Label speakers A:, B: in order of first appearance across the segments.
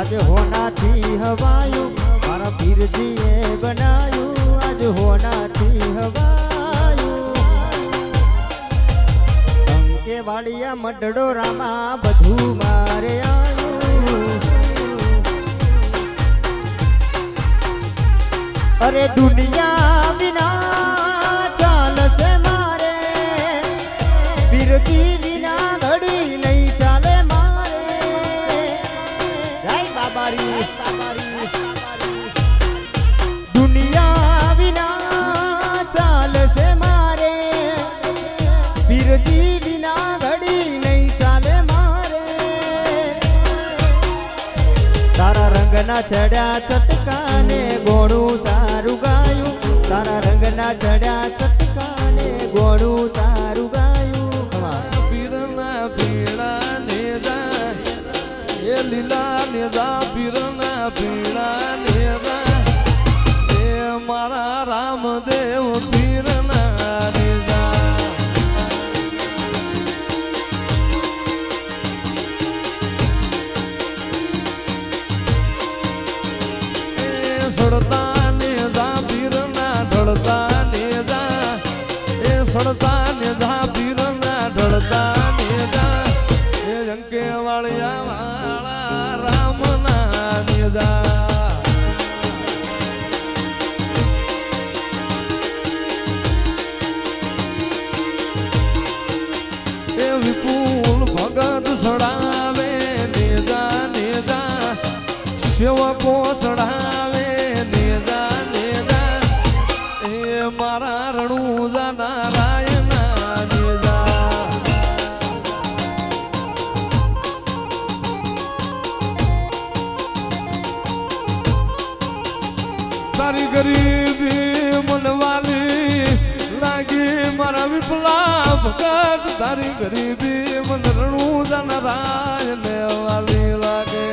A: આજે હોનાથી હવાયું મારા પીરજીએ બનાયું આજ હોનાથી હવાયું અંકે વાળિયા મડડો રામા બધું મારે આવ્યું અરે દુનિયા વિના ચાલશે મારે પીરજી વિના ઘડી નહીં ચાલે મારે રાય બાબારી દુનિયા વિના ચાલશે મારે પીરજી વિના ઘડી નહીં ચાલે મારે તારા રંગના ચડ્યા ચટકાને ગોળું તારું ગાયું તારા રંગના ચડ્યા ચટકાને ગોળું તારું ગાયું
B: પીરના પીળા નેદા એ લીલા નેદા પીરના પીળા નેદા એ મારા રામદેવ પીરના નેદા એ સડતા નેદા પીરના ઢળતા નેદા એ સડતા નેદા પીરના ઢળતા નેદા એ અંકે વાળિયા વાળા રામના નેદા એ વિપુલ ભગત ચડાવે નેદા નેદા સેવકો ચડાવે નેદા નેદા એ મારા રણુજા નારાયણા નેદા તારી ગરીબી મનવાલી લાગી મારા વિપલા ભગત તારી ગરીબી મન રણુજા નારાયણ વાલી લાગે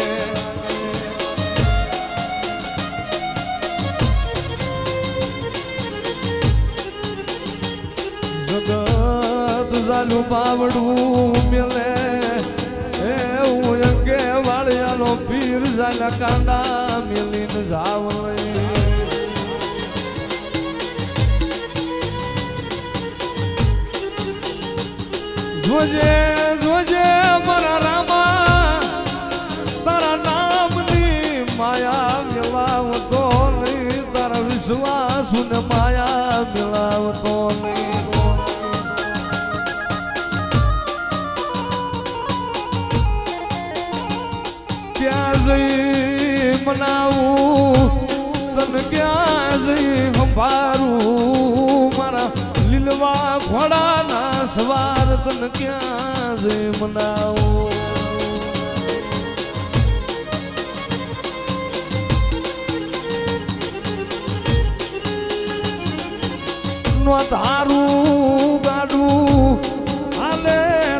B: જગત જાલું બાવડું મેલે એવું અંગે વાળિયાનો પીર જાલા કાંડા મેલીને જાવ જોજે જોજે મારા રામા તારા નામની માયા મિલાવતો નહીં તારા વિશ્વાસ ને માયા મિલાવતો નહીં ક્યાં જઈ મનાવું તને ક્યાં જઈ સંભારું મારા લીલવા ઘોડાના સવાર તને ક્યાં જઈ મનાવું નો તારું ગાડું હાલે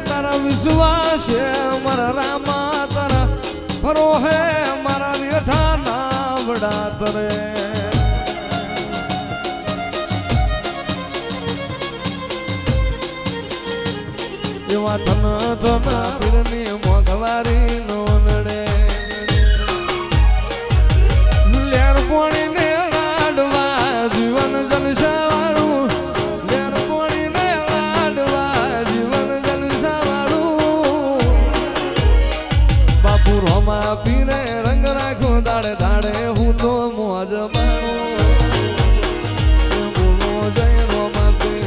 B: તારા વિશ્વાસ છે મારા રામા તારા ફરો હે મારા રેઠા નાવડા તરે એવા ધન ધન પીરની મોઘવારી નો નડે લેર પોણીને લાડવા જીવન જલસાવાળું લેર પોણીને લાડવા જીવન જલસાવાળું બાપુ રોમા પીરે રંગ રાખો દાડે દાડે હું તો મોજ માણું બોલો જય રોમા પીર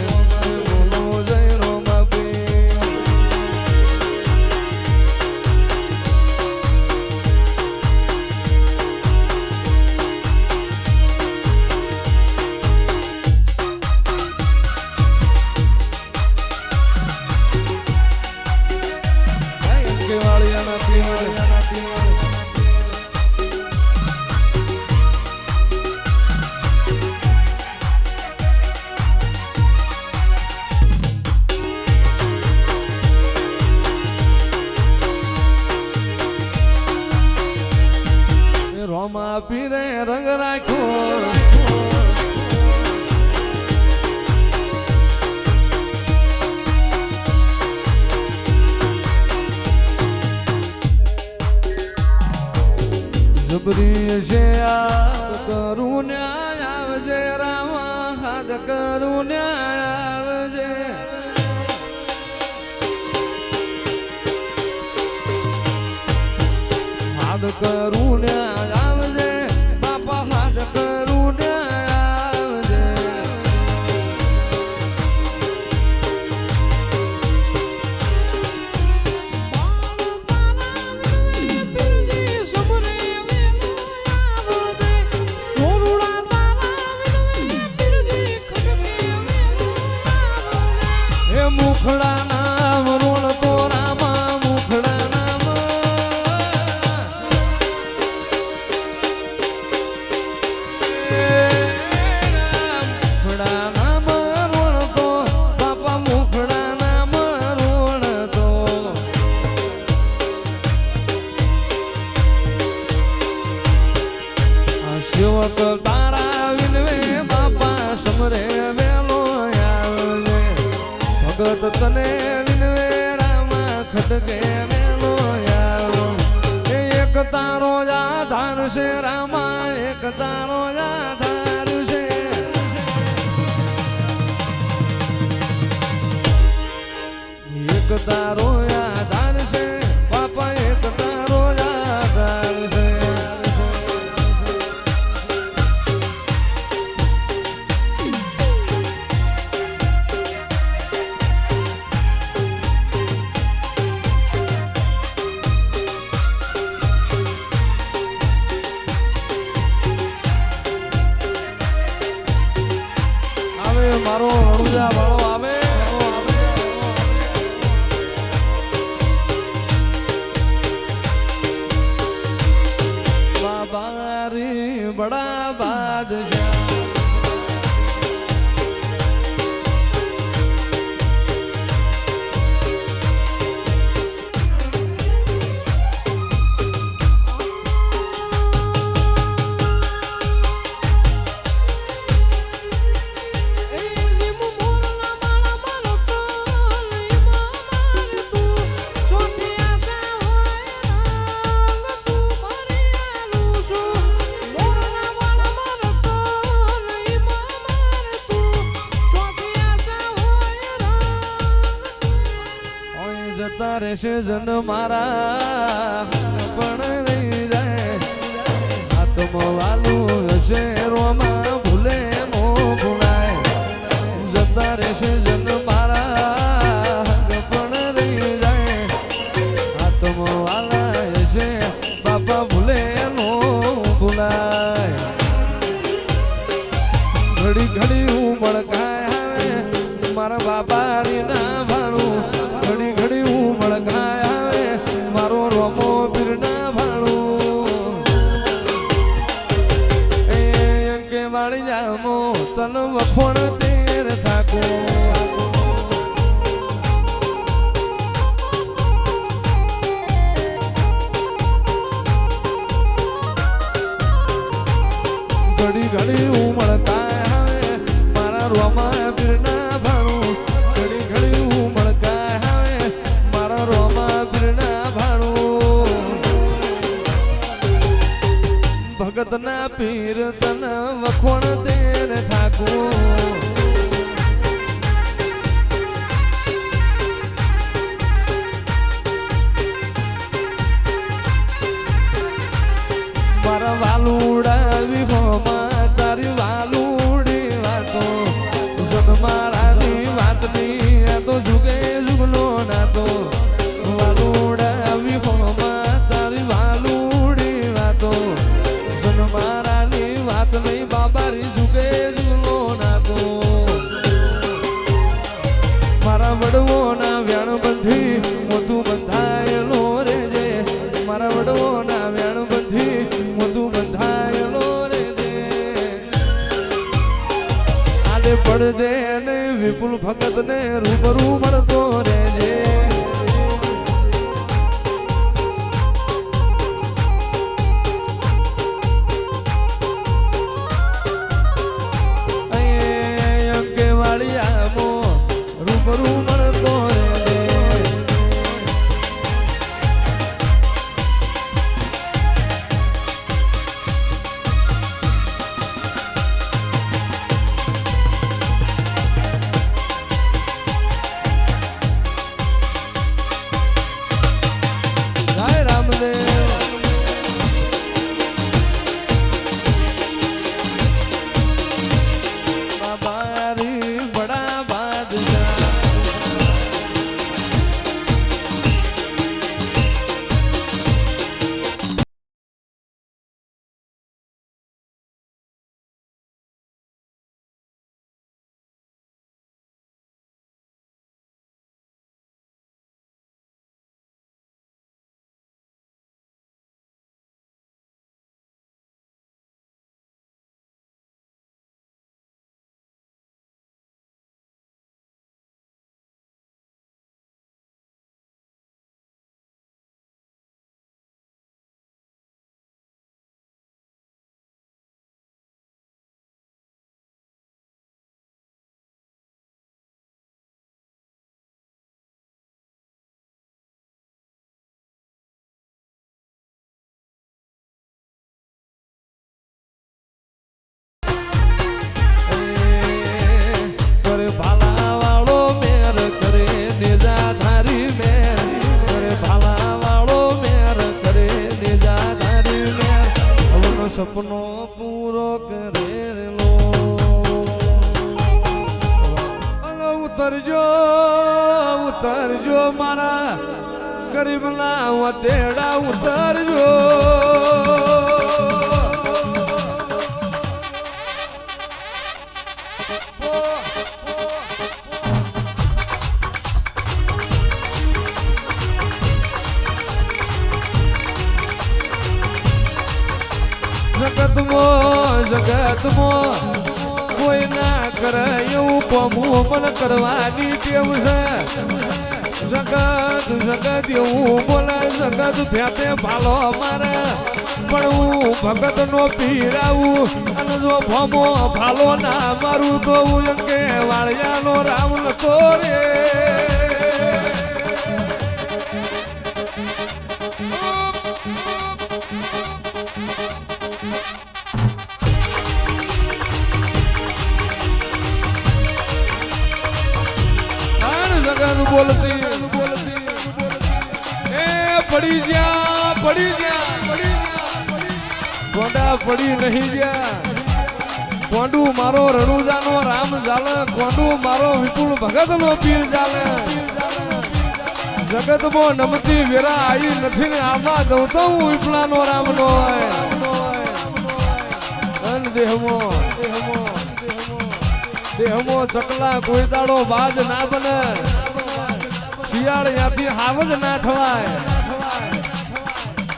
B: બોલો જય રોમા પીર રોમા પીરે રંગ રાખ્યો સુરી છે યાદ કરું ન્યાય આવજે રામા હાથ કરું ન્યાય આવજે હાથ કરું ન્યાય આવજે બાપા હાથ કરું ન્યાય આવજે મુખડા નામ રોણ તો રામા મુખડા નામ મુખડા નામ રોણ તો બાપા મુખડા નામ રોણ તો સેવક તારા વિનવે બાપા સમરે વેલો આવજે ભગત તને વિનવે રામા ખટકે મેલો આવો એક તારો આધાર છે રામા એક તારો આધાર છે એક તારો આધાર છે બાપા એક તારો આધાર છે મારો રણુજા વાળો આવે બાબા રી બડા બાદશાહ જતા રહેશે જન મારા પણ રહી જાય હાથમાં વાલું હશે રોમાં ભૂલે મો ભૂલાય જતા રહેશે જન મારા પણ રહી જાય હાથમાં વાલા હશે બાપા ભૂલે મો ભૂલાય ઘડી ઘડી હું મળકાય આવે મારા બાપા રી ના ભાણું ઘડી ઘડી હું મળકાય આવે મારો રોમો પીર ના ભાણું એ અંકે વાળી જામો તન વખોણ તેર થાકો ઘડી ઘડી હું મળકાય આવે મારા રોમા પીર ના ભાણું ઘડી ઘડી હું મળકાય આવે મારા રોમા પીર ના ભાણું ભગત ના પીર તન વખોણ તેર થાકું મારા વાલુડા વિહોમાં તારી વાલુડી વાતો જન મારાની વાતની આ તો જુગે જુગલો નાતો વાલુડા વિહોમાં તારી વાલુડી વાતો જન મારાની વાત નહીં બાબારી જુગે જુગલો નાતો મારા વડવોના વ્યાણ બંધી મોતું બંધાયેલો રે જે મારા વડવોના વ્યાણ બંધી મોતું બંધાયેલો રે જે આડે પડદે ને વિપુલ ભગત ને રૂબરૂ મળતો રે જે અંકે વાળી આમો રૂબરૂ મળતો રે જે સપનો પૂરો કરેલો ઉતરજો ઉતરજો મારા ગરીબના વતેડા ઉતરજો જગતમાં કોઈ ના કરે એવું પમું મને કરવાની ટેવ છે જગત એવું બોલે જગત ફેતે ભાલો મારે પણ હું ભગત નો પીરાવું અને જો ભમો ભાલો ના મારું તો હું અંકે વાળિયાનો રામ નતો રે બોલતી એ પડી જા ગોંડા પડી નહીં જા ગોંડું મારો રણુજાનો રામ જાલે ગોંડું મારો વિપુલ ભગત નો પીર જાલે જગતમાં નમતી વેરા આવી નથી ને આમાં દઉં તો હું વિપુલાનો રામ નો દેહમો ચકલા કોઈ દાડો બાજ ના બને શિયાળ ત્યાંથી હાવજ ના થવાય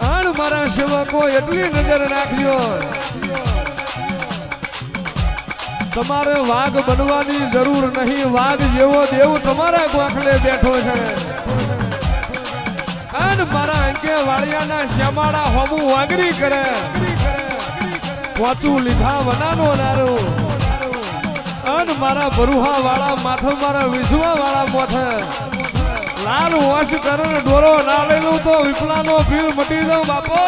B: અણ મારા સેવકો એટલી નજર રાખજો તમારે વાઘ બનવાની જરૂર નહીં વાઘ જેવો દેવ તમારા ગોખલે બેઠો છે અણ મારા અંકે વાળિયાના શ્યામાળા હોમું વાગરી કરે પોચું લીધા વનાનો નારો અન મારા બરુહા વાળા માથે મારા વિસવા વાળા મોથે લાલ વશ કરણ ડોરો ના લેલું તો વિપલાનો ભીલ મટી દઉં બાપો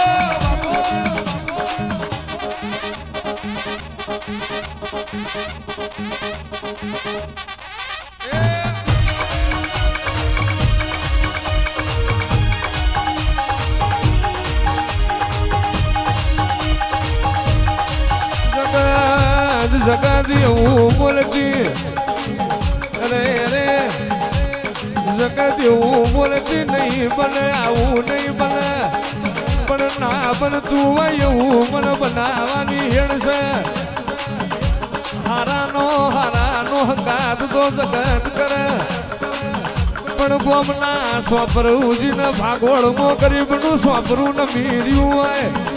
B: જગત એવું બોલતી અરે જગત એવું બોલતી નહીં બને આવું નહીં બને પણ ના બનતું એવું મને બનાવવાની હેડ છે હારાનો હંગાત તો જગત કરે પણ ગોમના સોપરુજીને ભાગોળમાં ગરીબનું સોપરું ને મીર્યું હોય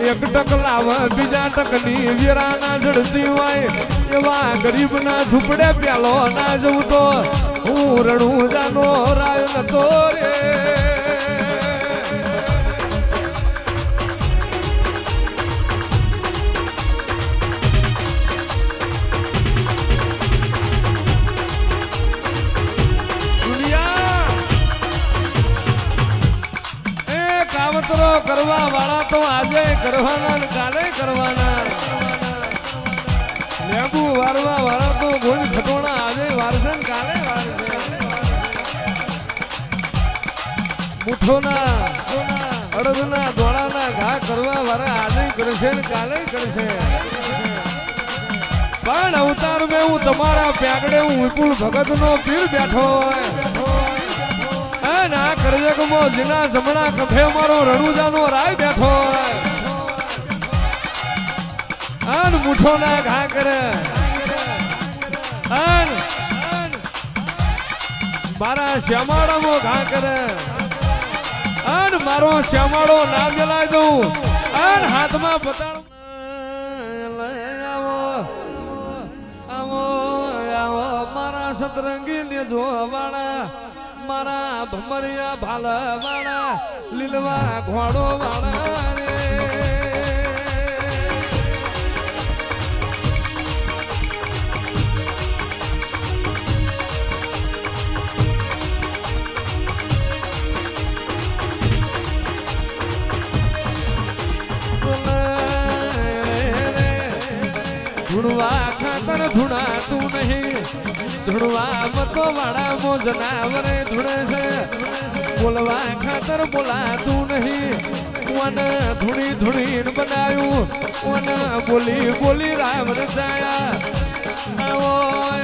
B: એક ટક લાવે બીજા ટકની વીરાના જડતી હોય એવા ગરીબના ઝૂંપડે પ્યાલો ના જવું તો હું રણુજાનો રાય નતો રે કાવતરો કરવા વાળા તો આજે કરવાના ને કાલે કરવાના લેબુ વારવા વાળા તો ગોળ ખટોણા આજે વારસે ને કાલે વારસે મુઠોના અડદના દોડાના ઘા કરવા વાળા આજે કરશે ને કાલે કરશે પણ અવતાર મેં હું તમારા પ્યાગડે હું વિપુલ ભગત નો પીર બેઠો હોય ના કરજગમાં જીના જમણા કફે મારો રણુજાનો રાય બેઠો અન મુઠો ના ઘા કરે અન મારા શ્યામાળામાં ઘા કરે અન મારો શ્યામાળો ના જલાય દઉં અન હાથમાં પતાળ આવો મારા સતરંગી ને જોવાળા મારા ભમરિયા ભાલા વાળા લીલવા ઘોડો વાળા રે ધૂણવા ખાતર ધૂણાતું નહીં ધૂણવા મતો વાળા મોજના વરે ધૂણે છે બોલવા ખાતર બોલાતું નહીં વન ધૂણી ધૂણીને બનાવ્યું વન બોલી બોલી રામ રચાયા આવો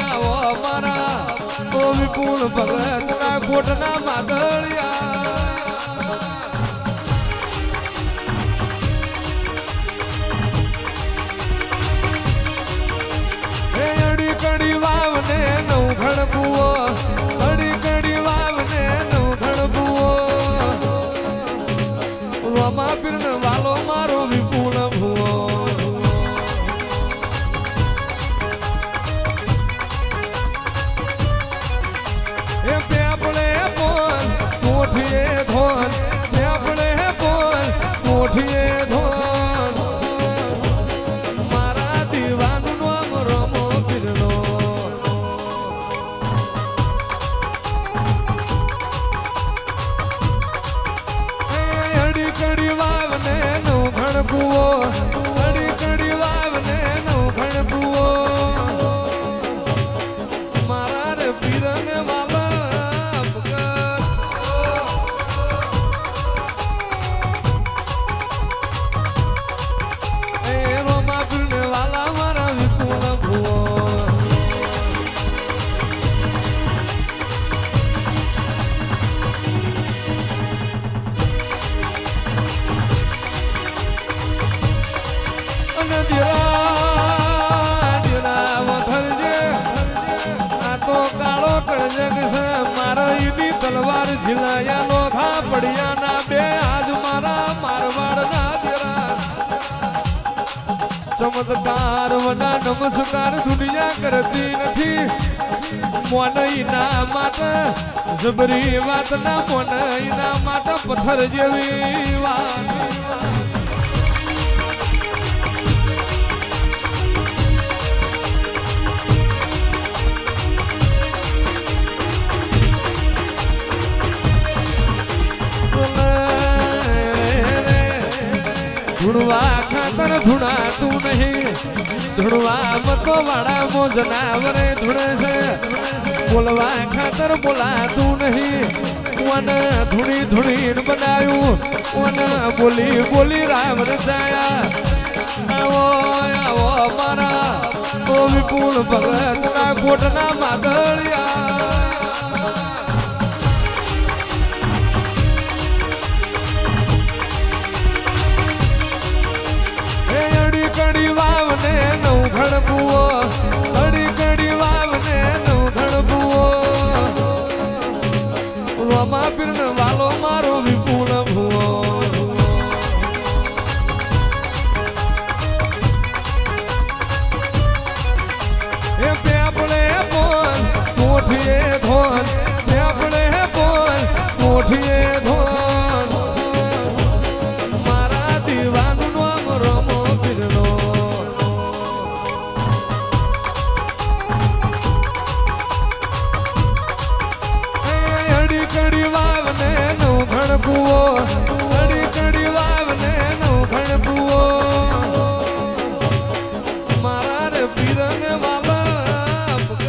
B: આવો મારા ઓ વિપુલ ભગતના કોટના માદળિયા અડી કડી વાવને નવ ઘડબુઓ અડી કડી વાવને નવ ઘડબુઓ રોમા પીરન વાલો મારો વિપુલ ભુવો એ પેપળે બોલ કોઠીએ ધોન પેપળે બોલ કોઠીએ ધોન મારા દીવાનો રોમો પીરનો અડી કડી વાવને નવ ઘડબુઓ અડી કડી વાવને નવ ઘડબુઓ મારા રે પીરને વાલા ભગત એ રોમા પીરને વાલા મારા વિપુલ ભુવો અને દીરા વધરજે આ તો કાળો કળજગ છે મારા ઈની તલવાર ઝીલાયા લોખા પડ્યા ના બે આજ મારા મારવાડ ના દીરા ચમત્કાર વના નમસ્કાર દુનિયા કરતી નથી મોનઈના માટે જબરી વાત ના મોનઈના માટે પથ્થર જેવી વાત ધૂણવા ખાતર ધૂણાતું નહીં ધૂણવા મતો વાળા મોજના વરે ધૂણે છે બોલવા ખાતર બોલાતું નહીં વન ધૂણી ધૂણીને બનાવ્યું વન બોલી બોલી રામ રચાયા આવો આવો મારા ઓ વિપુલ ભગતના કોટના માદળિયા કડી વાવને નવ ઘડબુઓ અડી કડી વાવને નવ ઘડબુઓ રોમા પીરન વાલો મારો વિપુલ ભુવો એ પેપળે બોલ કોઠીએ ધોન પેપળે બોલ કોઠીએ ધોન મારા દીવાનો રોમો પીરનો અડી કડી વાવને નવ ઘડબુઓ અડી કડી વાવને નવ ઘડબુઓ મારા રે પીરને વાલા ભગત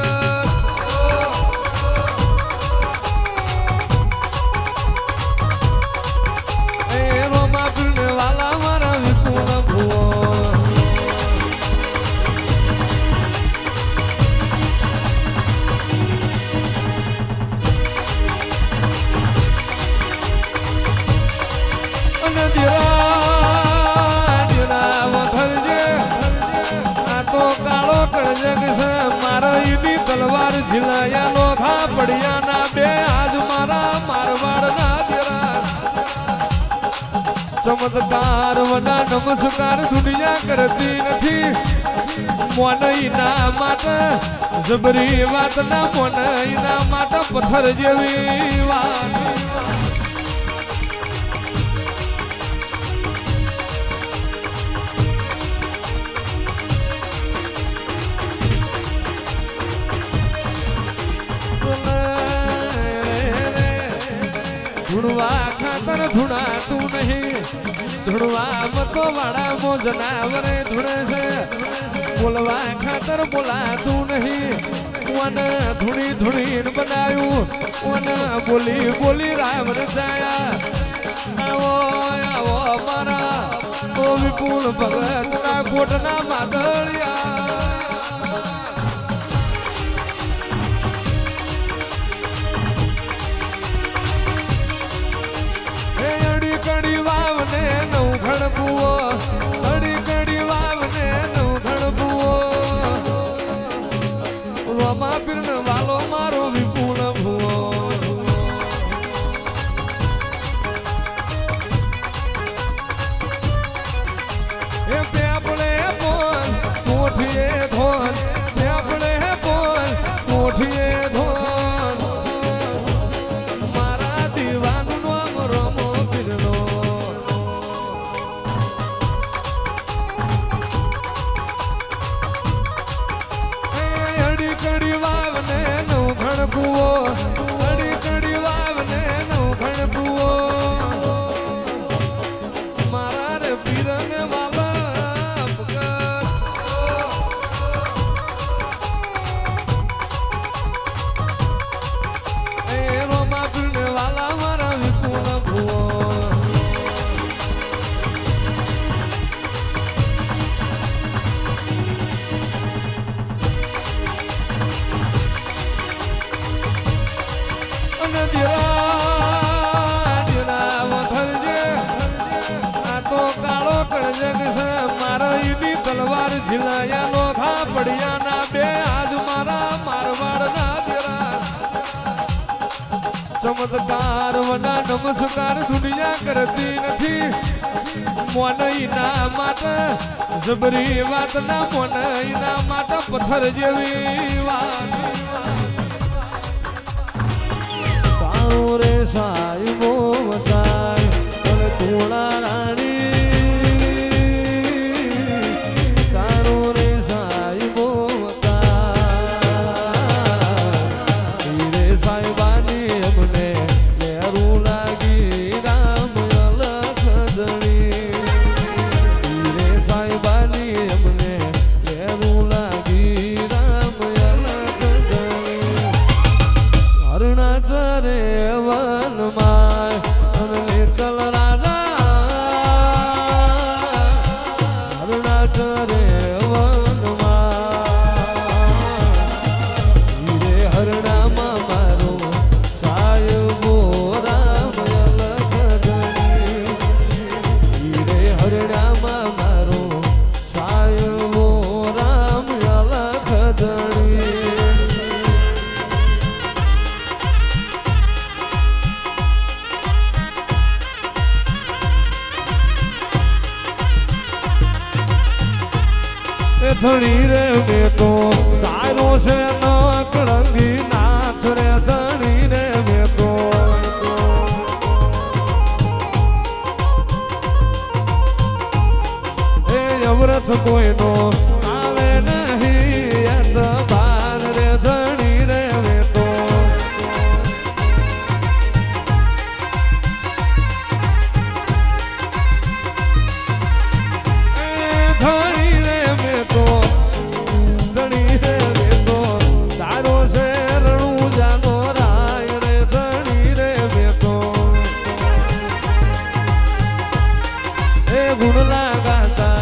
B: એ રોમા પીરને વાલા મારા વિપુલ ભુવો અને દીરા વધરજે આ તો કાળો કળજગ છે મારા ઈની તલવાર ઝીલાયા લોખા પડ્યા ના બે આજ મારા મારવાડ ના દીરા ચમત્કાર વના નમસ્કાર દુનિયા કરતી નથી મોનઈના માટે જબરી વાત ના મોનઈના માટે પથ્થર જેવી વાત ધૂણવા ખાતર ધૂણાતું નહીં ધૂણવા મતો વાળા મોજના વરે ધૂણે છે બોલવા ખાતર બોલાતું નહીં વન ધૂણી ધૂણીને બનાવ્યું વન બોલી બોલી રામ રચાયા આવો આવો મારા ઓ વિપુલ ભગત ના કોટના માદળિયા કડી વાવને નવ ઘડબુઓ અડી કડી વાવને નવ ઘડબુઓ રોમા પીર વાલો મારો વિપુલ ભુવો એ પેપડે બોલ કોઠીએ ધોન પેપડે બોલ કોઠીએ ધોન મારા દીવાનું નામ રોમો પીરનો અડી કડી વાવને નવ ઘડબુઓ અડી કડી વાવને નવ ઘડબુઓ મારા રે પીરને વાલા ભગત એ રોમા પીરને વાલા મારા વિપુલ ભુવો અને દીરા વથલજે આ તો કાળો કળજગ છે મારા ઈની તલવાર ઝીલાયા લોખા પડ્યા ના બે આજ મારા મારવાડ ના દીરા ચમત્કાર વના નમસ્કાર દુનિયા કરતી નથી મોનઈના માટે જબરી વાત ના મોનઈના માટે પથ્થર જેવી વાત રે સાહેબો વતાય અને તોળા રાણી તારો રે સાહેબો વતાય રે સાહેબાની અમને લેરું લાગી રામ અલખ દણી રે સાહેબાની અમને લેરું લાગી રામ અલખ દણી હરણા રે ધણી રે મેં તો તારો છે નકળંગી નાથ રે ધણી રે મેં તો એ અવરથ કોઈનો આવે નહીં એત બાર રે ધણી રે મેં તો ધણી રે મેં તો ધણી રે મેં તો તારો છે રણું જાનો રાય રે ધણી રે મેં તો એ ગુણ લાગાતા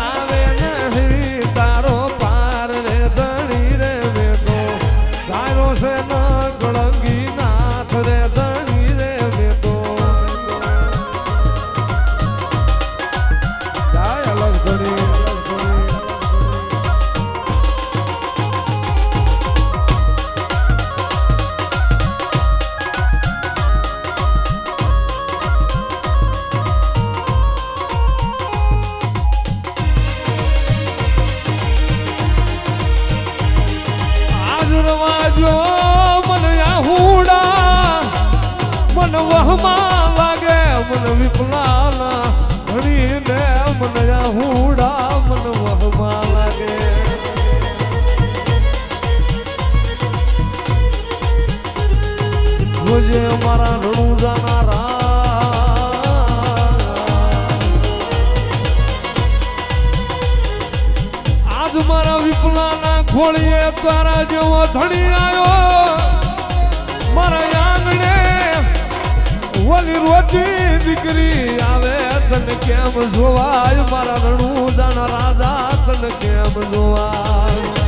B: આવે નહીં તારો પાર રે ધણી રે મેં તો તારો છે ન કળંગી નાથ રે ધણી રે મેં તો જાય અલગ ધણી રવાજો મન આહુડા મન વહમાં લાગે મન વિપલાના ઘડીને મન આહુડા મન વહમાં લાગે મુજે મારા રણું જાનારા આજ મારા વિપલાના ખોળીએ તારા જેવો ધણી આવ્યો મારા આંગણે ઓલી રોજી દીકરી આવે તને કેમ જોવાય મારા રણુજાના રાજા તને કેમ જોવાય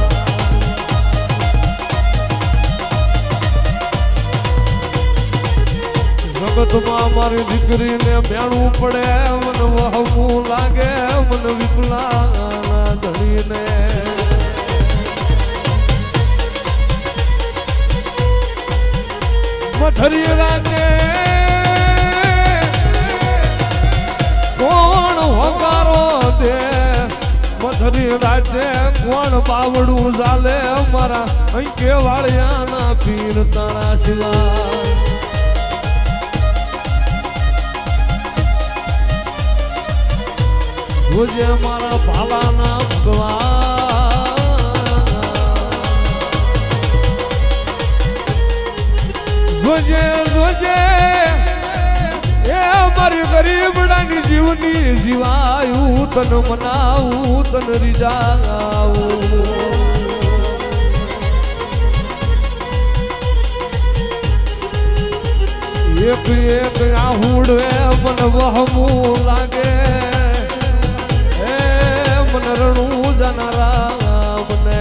B: જગતમાં મારી દીકરીને મેળવું પડે મને વહવું લાગે મને વિપલા ધણીને મધરી રાતે કોણ હોકારો દે મધરી રાતે કોણ બાવડું ચાલે મારા અહીં કેવાળિયાના પીર તારા સિવાય જોજે મારા ભાલાના ભગવાન જોજે જોજે એ મારી ગરીબડાની જીવની જીવાયું તન મનાવું તન રીજાવું એક એક આહુડે મને વહમું લાગે રણુજાના રામને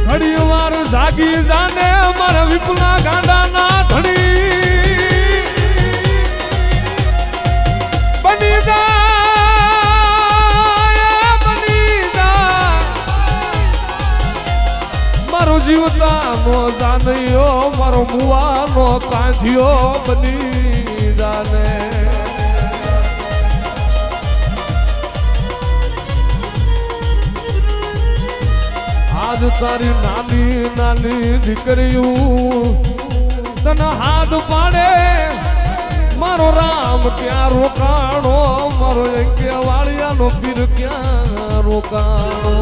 B: ઘડી વાર જાગી જાને મારા વિપુલા ગાંડાના ધણી બની જા મારો જીવતા નો જાનયો મારો મુવાનો કાંધ્યો બની જાને આજ તારી નાની નાની દીકરીઓ તને હાથ પાડે મારો રામ ક્યાં રોકાણો મારો કેવાળિયાનો પીર ક્યાં રોકાણો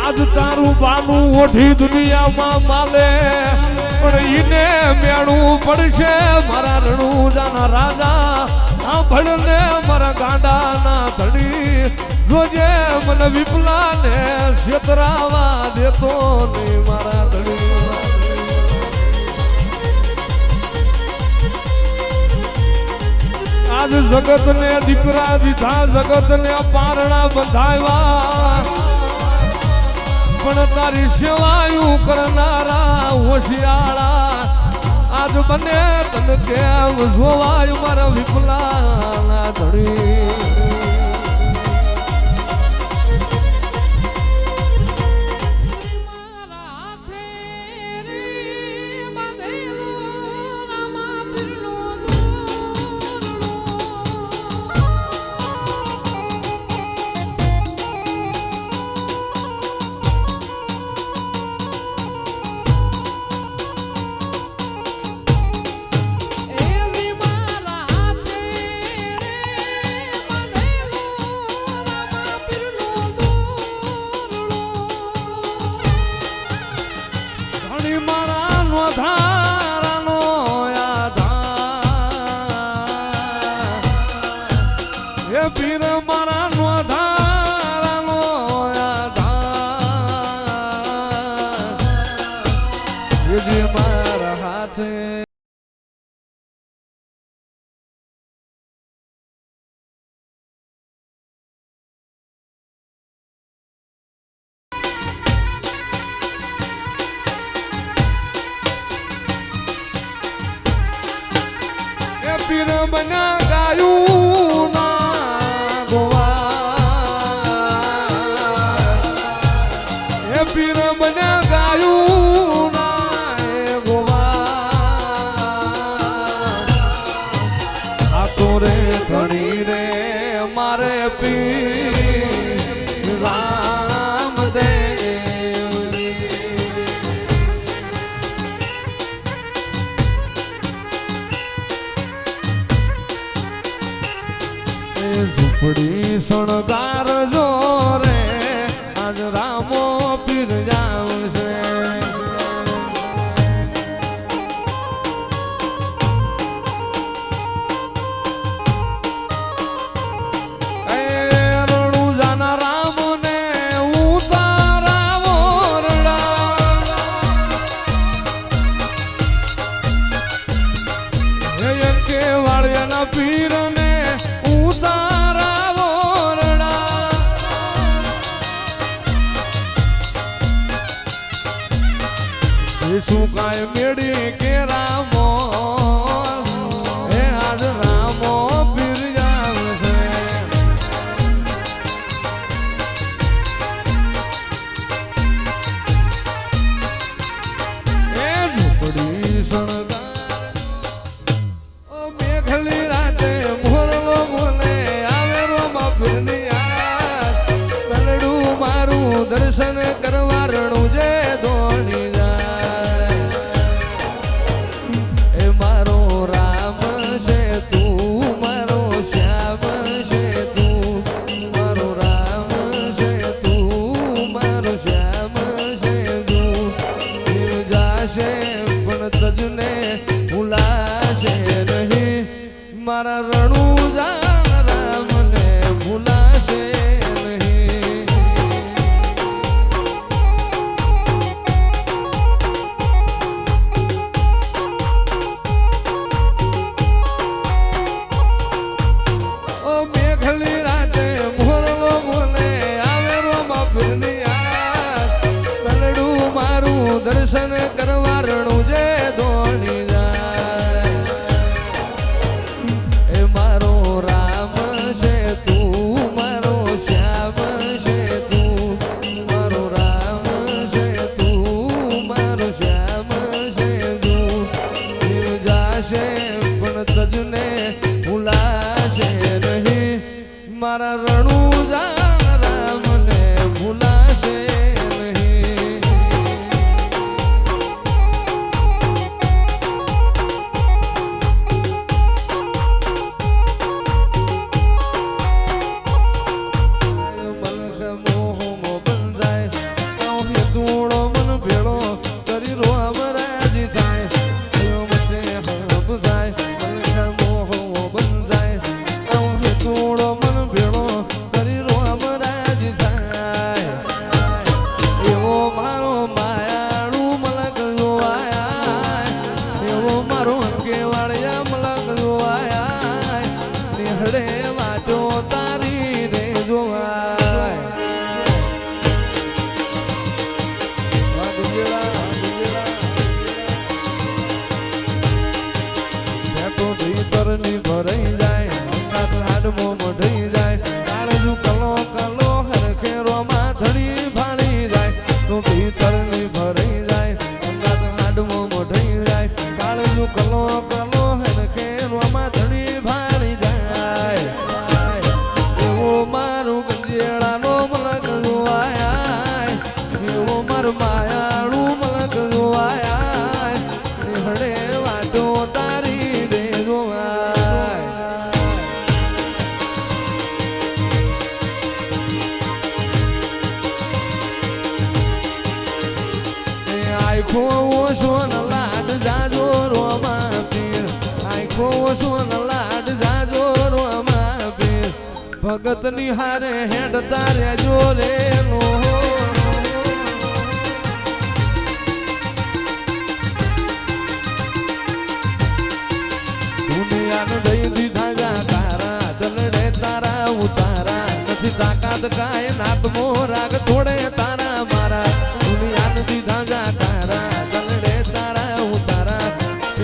B: આજ તારું બાનું ઓઢી દુનિયામાં માલે પણ ઈને મેળવું પડશે મારા રણુજાના રાજા આ ભણને મારા ગાંડાના ધણી જોજે મને વિપલાને છેતરાવા દેતો નહીં મારા ધણી આજ જગતને દીકરા દીધા જગતને પારણા બંધાવ્યા પણ તારી સેવાયું કરનારા હોશિયાળા આજ મને તને કેમ જોવાય મારા વિપલાના ધણી પીર મારા નો ધારાનો આધાર મારા હાથે પીર બના ગાયું ના ગોવા પીર બના ગાયું ના ગોવા આ તો રે ધણી રે મારે પીર રામદેવ ઝૂંપડી શણગાર જો રે આજ રામો પીર જાવશે શું કાય મેળી કે રામો એ આજ રામો પીર આવશે એ ઝૂંપડી શણગાર ઓ મેઘલી રાતે મોરલો બોલે આવે રોમા પીરની યાર મેલડું મારું દર્શન કરવા રણું જે દોડી મારા રણુજા રામને ભૂલાશે નહીં ઓ મેઘલી રાતે મોરલો બોલે આવે રોમા પીરની યાર મેલડું મારું દર્શન કરવા રણું જે દોડી મારા રણુજા રામને ભૂલાશે નહીં મલખ મોહમો બંધાય દૂડો મન ભેળો કરી રો અમરાજી થાય મચે હબ જાય મલખ મોહમો બંધાય દૂડો ભરની ભરાઈ જાય હાડમો મઢી જાય કાળજુ કલો કલો હરખે રોમા ધડી ભાળી જાય તો ભીતરની ભરાઈ જાય હાડમો મઢી જાય કાળજુ કલો કલો હરખે રોમા ધડી ભાળી જાય એવો મારું ગંજેડાનો મલક જોવાય એવો માર માયાળું મલક જોવાય હડે વાટો તારી આખો સોન લાડ જાજો રોમા પીર આખો સોન લાડ જાજો રોમા પીર ભગત ની હારે હેડ તારે જોરે નો દુનિયાને દઈ દીધા જા તારા દલડે તારા ઉતારા નથી તાકાત કાય નાત મોરાગ થોડે તારા મારા દુનિયાને દીધા જા તારા દલડે તારા ઉતારા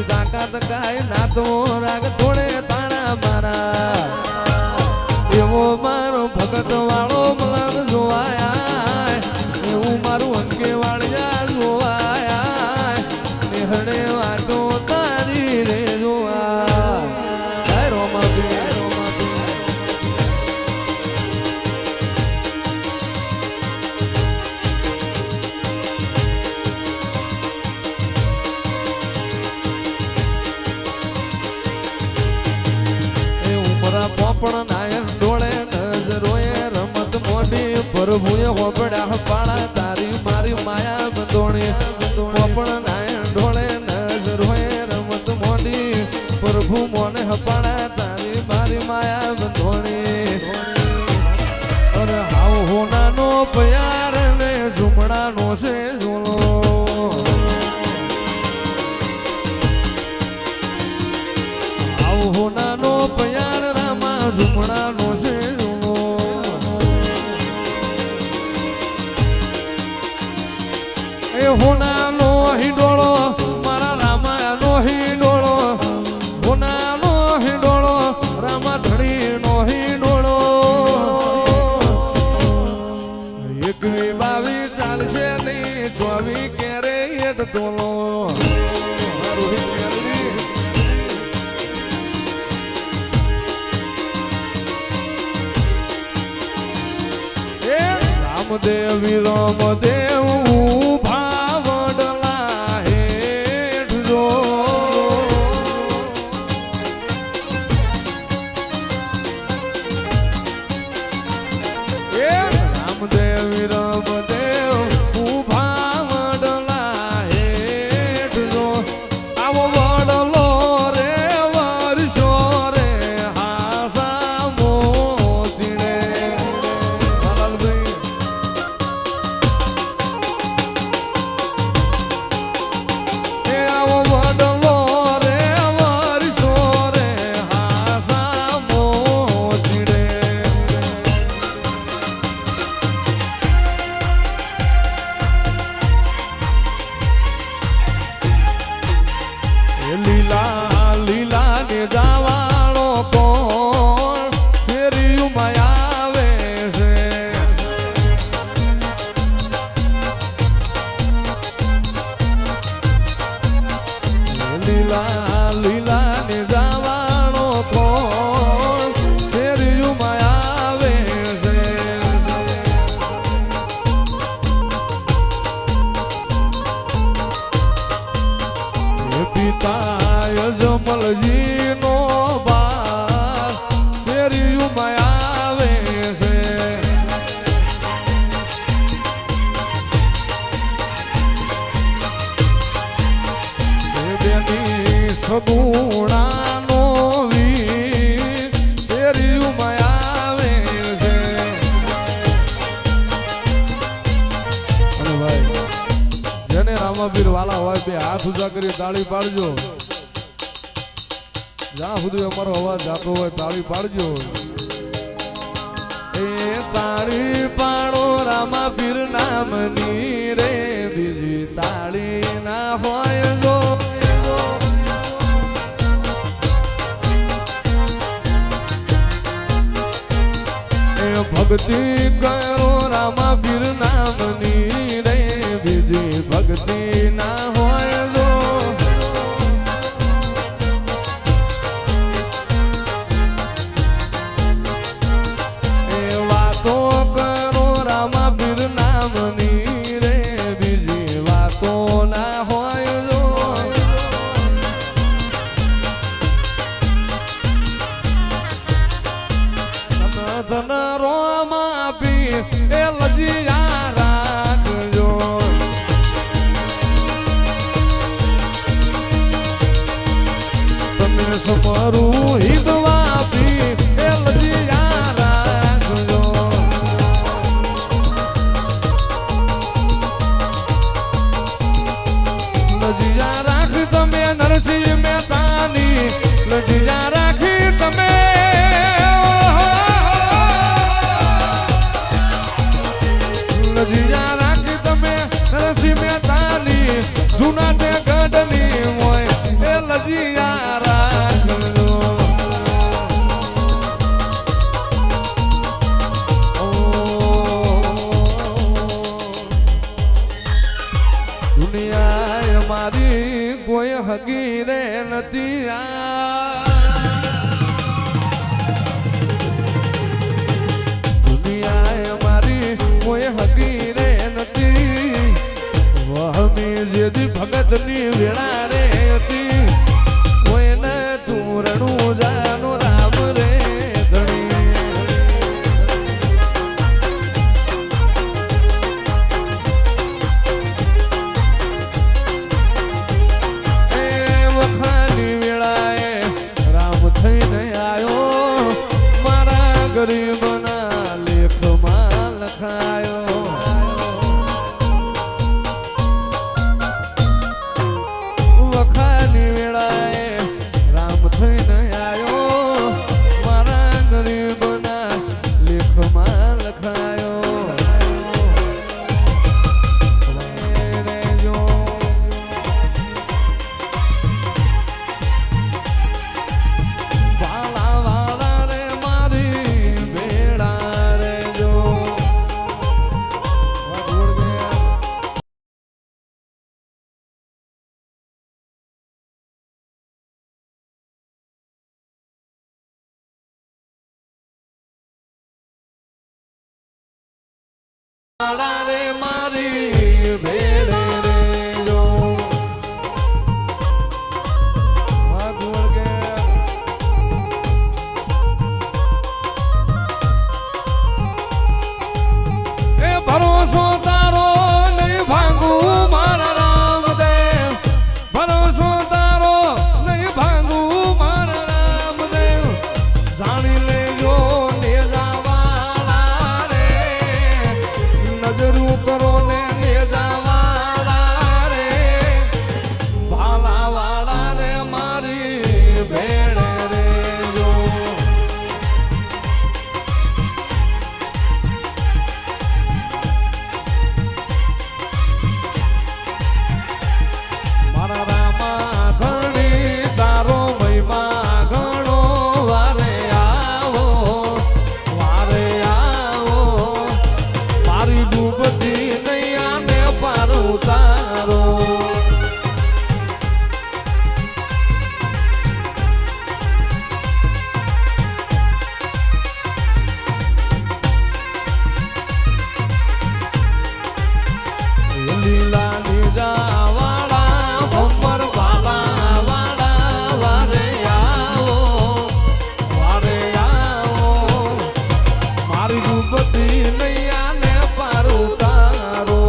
B: તાકાત કાય નાત મોરાગ થોડે તારા મારા એવો મારો ભગત વાળો મલક જોવાયા એવું મારું અંકે વાળિયા જોવાયા નિહળે વાટો તારી રે જોવા રોમા પોપણ નાયન ડોળે નજરોએ રમત મોઢી પ્રભુએ હોપડ્યા પાળા તારી મારી માયા બંધોણી પોપણ નાયન ડોળે નજરોએ રમત મોઢી પ્રભુ મોને હપાળા તારી મારી માયા બંધોણી અરે હાવ હોનાનો પ્યાર ને ઝુમડાનો છે ઝોલો હાવ હોનાનો પ્યાર ઝુમડાનો છે એ હોનાનો હિંડોળો પેટ તોલો રોહિત મેલડી રામદેવી રામદેવ ભાવડલા હેઠ જો રામદેવી રામદેવ ભાવડલા હેઠ જો આવો વડલો રે વર્ષો રે હાસા મોતીને લીલા લીલા ને જાવાળો કોણ શેરીયુમાં આવે છે લીલા લીલા ને જાવાળો કોણ શેરીયુમાં આવે છે પિતા જમલજી નો બાપ શેરીયુમાં આવે છે બેની સગુણાનો વીર શેરીયુમાં આવે છે અને ભાઈ જેને રામાપીર વાલા હોય બે હાથ ઊંચા કરી તાળી પાડજો જ્યાં સુધી અમારો અવાજ જાતો હોય તાળી પાડજો એ તાળી પાડો રામાપીર નામની રે બીજી તાળી ના હોય જો એ ભક્તિ કરો રામાપીર નામની રે બીજી ભક્તિ ના હોય જો સમરું હિદવાપી એલજીયા રાખજો લજીયા રાખી તમે નરસિંહ મહેતાની લજીયા રાખી તમે લજીયા રાખી તમે નરસિંહ મહેતાની જૂના તે ગઢની હોય એ લજીયા દુનિયા મારી કોઈ હકી રે નથી દુનિયા મારી કોઈ હકી રે નથી વહમી જેથી ભગતની વેળા રે હતી કોઈને તુરણું જાનો રામ રે ગરીબના લેખમાં લખાયો વાળા રે મારી ભેળે રે જો હાથ વળગે એ ભરોસો તારો નહીં ભાંગું મારા રામદેવ ભરોસો તારો નહીં ભાંગું મારા રામદેવ જાણી લેજો નેજાવાળા રે નજરું કરો ને નેજાવાળા રે ભાલાવાળા રે મારી ભેળે રે જો મારા રામા ધણી તારો મહિમા ઘણો વારે આવો મારી ડૂબતી નૈયાને પાર ઉતારો લીલા લીલા વાળા ભમર વાલા વાળા વારે આવો મારી ડૂબતી નૈયાને પાર ઉતારો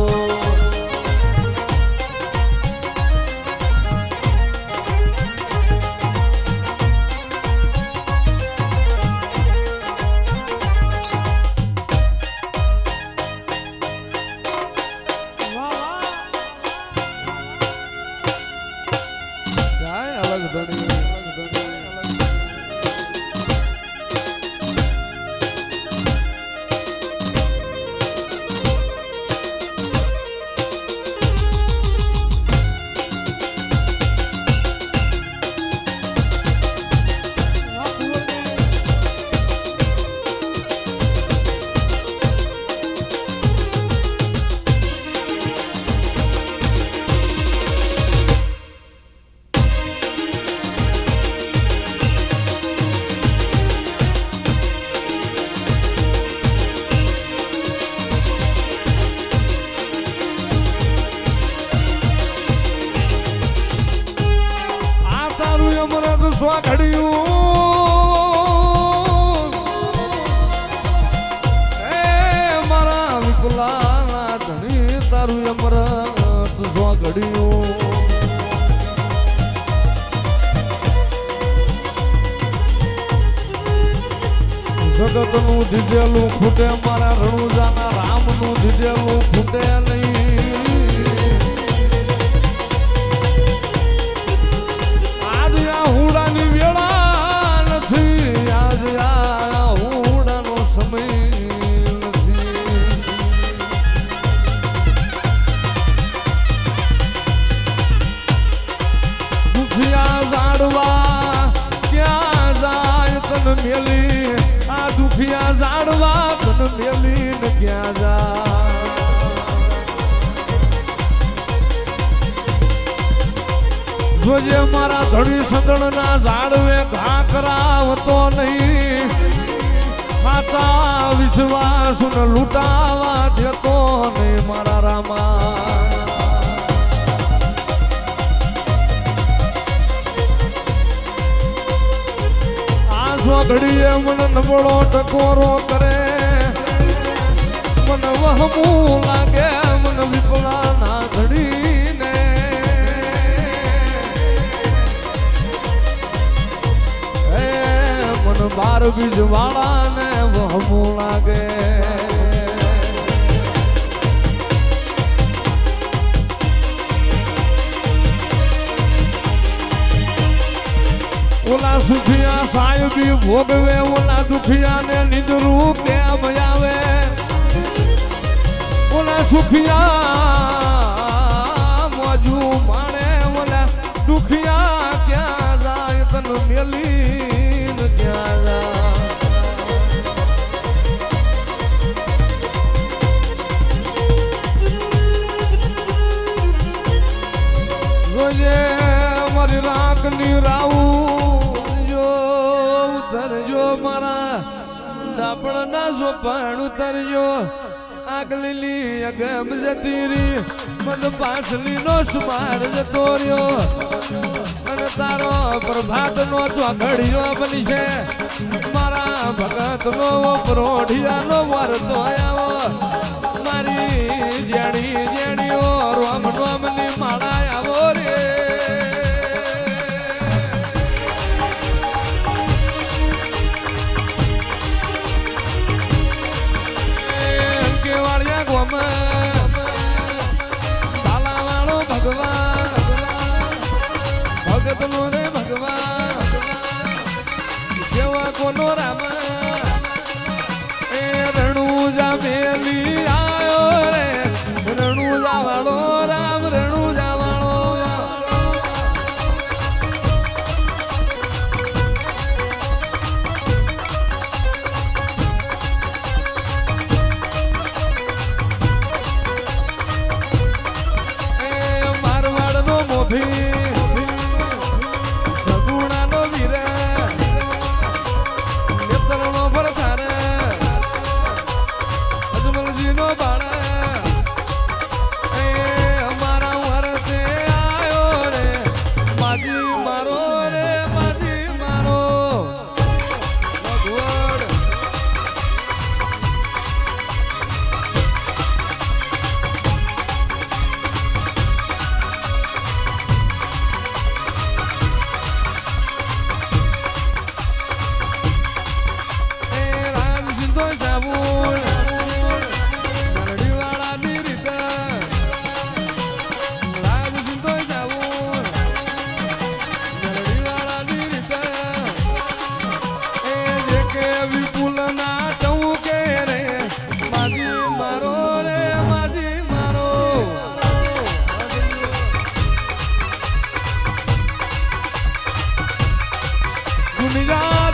B: જાય અલગ ધણી આ તારું અમરત સ્વાઘડ્યું એ મારા વિપુલાના ધણી તારું અમરત સ્વાઘડ્યું જગતનું દીધેલું ખૂટે મારા રણુજાના રામનું દીધેલું ખૂટે નહીં આજ આ હુડાની વેળા નથી આજ આ હુડાનો સમય નથી દુખિયા ઝાડવા ક્યાં જાય તન મેલી આ દુખિયા ઝાડવા તન મેલી ને ક્યાં જાય જોજે મારા ધણી સંદણના ઝાડવે ઘા કરાવતો નહીં સાચા વિશ્વાસ ને લૂંટાવા દેતો નહીં મારા રામા આ સ્વઘડીએ મને નબળો ટકોરો કરે મને વહમું લાગે મને વિપલાના ધડીને મન બાર બીજ વાળાને વહમું લાગે ઓલા સુખિયા સાહેબી ભોગવે ઓલા દુખિયાને નિંદરું કેમ આવે ઓલા સુખિયા મોજુ માણે ઓલા દુખિયા ક્યાં જાય તન મેલી ક્યાં જાય રોજે મારી રાખની રાવું જો ઉતરજો મારા ડાપણના સોપાણ ઉતરજો આ આગલી અગમ જતી રી મન પાસલી નો સુમાર જતો રહ્યો અને તારો પ્રભાત નો ચોઘડિયો બની છે મારા ભગત નો પ્રોઢિયા નો વરતો આવો મારી જેડી જેડીઓ રોમ રોમની માળા આવો રે કેવાળિયા ગોમાં તાલાવાળો ભગવાન ભગત નો રે ભગવાન સેવા કોનો રામ એ રણુજા મેલી આયો રે રણુજા વાળો રામ રણુજા વાળો મારવાડ નો મોભી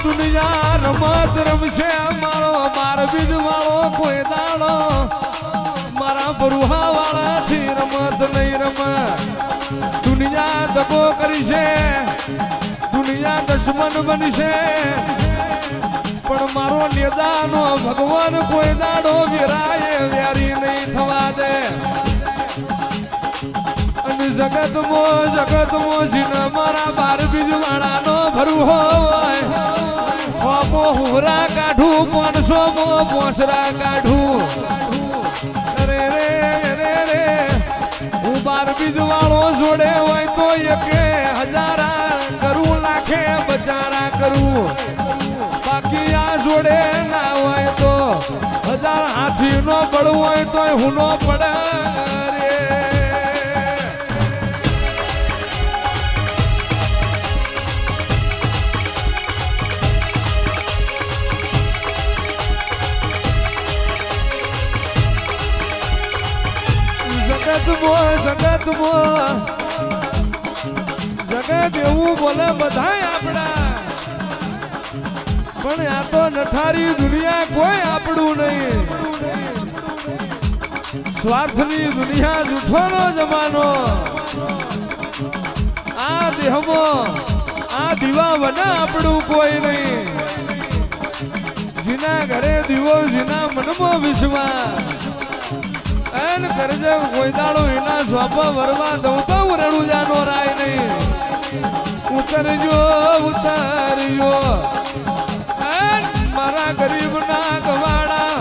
B: દુનિયા રમત રમશે મારો માર બીજ વાળો કોઈ દાડો મારા બરુહા વાળા થી રમત નહીં રમ દુનિયા દગો કરી છે દુનિયા દુશ્મન બની છે પણ મારો નેદાનો ભગવાન કોઈ દાડો વિરાય વ્યારી નહીં થવા દે અને જગતમો જીને મારા બાર બીજ વાળાનો ભરું હોય હુરા કાઢું 500 પોસરા કાઢું અરે રે રે રે હું 12 બીજ વાળો જોડે હોય તો 1000 કરું લાખે બચારા કરું બાકી આ જોડે ના હોય તો 1000 હાથી નો બળ હોય તો હું નો પડે જગત એવું બોલે બધા આપણા પણ આ તો નઠારી દુનિયા કોઈ આપણું નહીં સ્વાર્થની દુનિયા જૂઠોનો જમાનો આ દેહમાં આ દીવા વના આપણું કોઈ નહીં જીના ઘરે દીવો જીના મનમાં વિશ્વાસ કરજે કોઈ દાડો એના સ્વાપા વરવા દઉં તો રણુજાનો રાય નહીં ઉતરજો મારા ગરીબ ના ગવાડા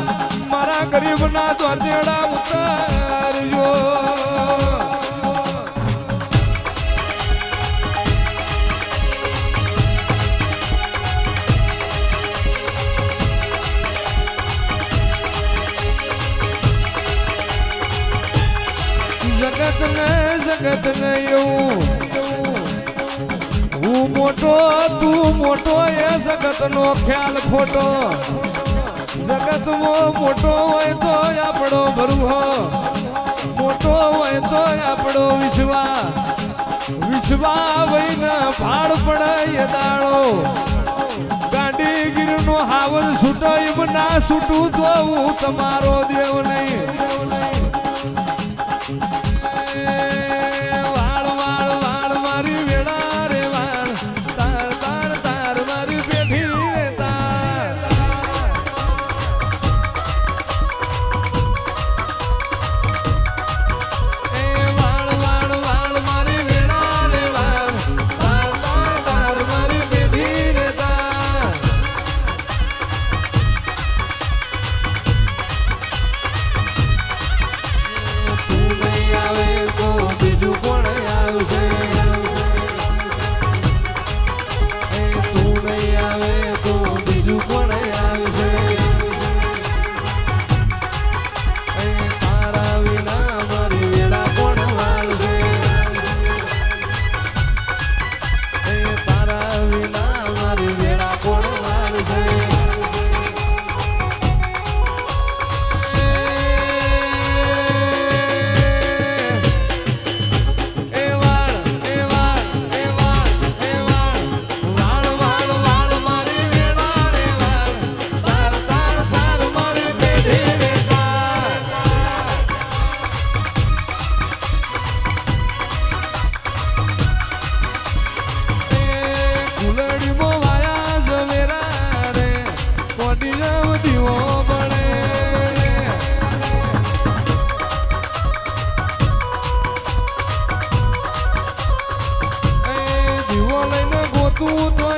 B: મારા ગરીબ ના દ્વારજેડા ઉતરજો જગત ને એવું હું મોટો તું મોટો એ જગત નો ખ્યાલ ખોટો જગત મોટો હોય તો આપણો ભરવો મોટો હોય તો આપણો વિશ્વા વહીને ભાડ પડે એ દાડો ગાંડી ગીર નો હાવન છૂટો એમ ના છૂટું તો હું તમારો દેવ નહીં તું તો